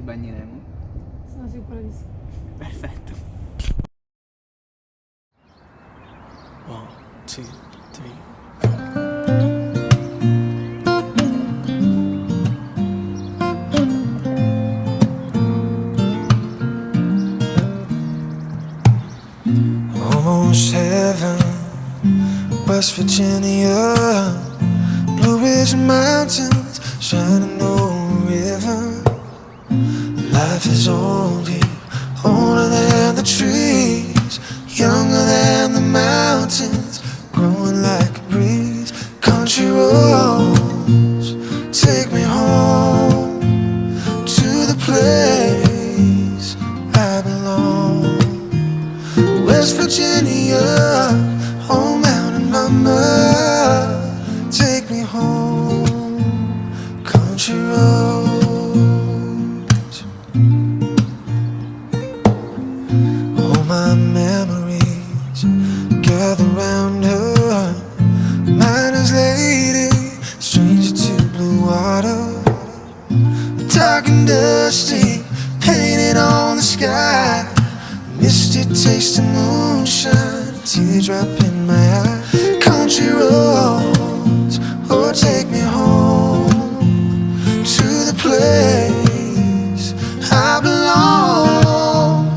bagneremo? Sono sicura di sì. Perfetto. 1, 2, 3. Almost heaven, West Virginia, Blue Ridge Mountains, shining over a river. Life is old here, older than the trees, younger than the mountains, growing like a breeze. Country roads, take me home to the place I belong. West Virginia, oh mountain mama, take me home. Country roads, all my memories gather round her. Miner's lady, stranger to blue water, dark and dusty, painted on the sky. Misty taste of moonshine, teardrop in my eye. Country roads, oh take me home to the place I belong.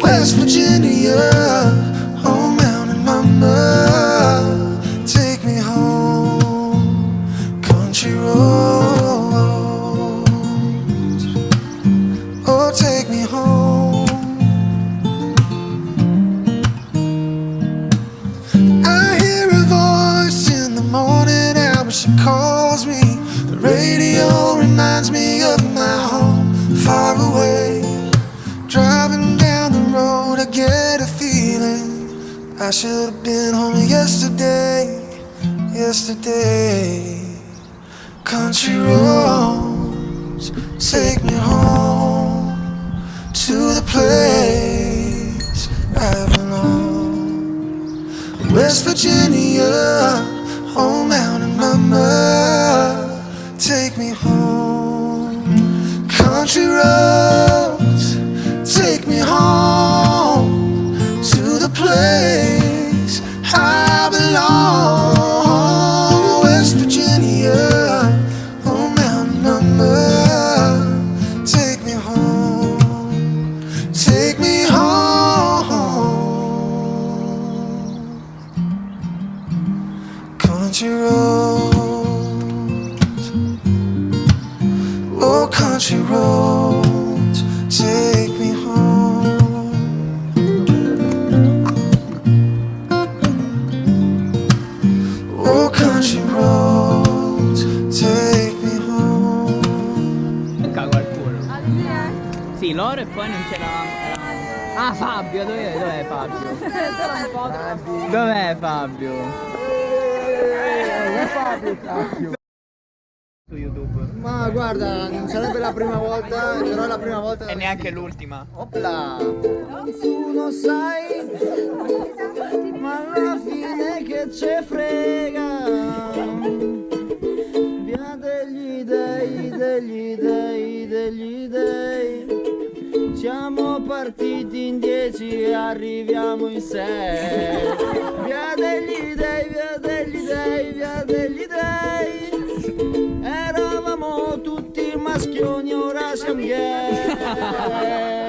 West Virginia, oh mountain mama, take me home. Country roads, oh take me home. She calls me, the radio reminds me of my home far away. Driving down the road I get a feeling I should have been home yesterday, yesterday. Country roads, take me home to the place I belong. West Virginia, oh mountain mama, take me home. Country roads, take me home to the place I belong. West Virginia, oh mountain mama, take me home, take me home. Country roads, oh country roads, take me home. Oh country roads, take me home. Cago al culo. Sì, loro e poi non c'eravamo. Ah, Fabio, dov'è Fabio? Dov'è Fabio? Su YouTube. Ma guarda, non sarebbe la prima volta, però è la prima volta. E neanche l'ultima. Opla! Nessuno sai, ma alla fine che ce frega. Via degli dei, degli dei, degli dei. Siamo partiti in 10 e arriviamo in 6. Via degli dei, via degli dei, via degli dei. Eravamo tutti maschioni, ora siamo gay.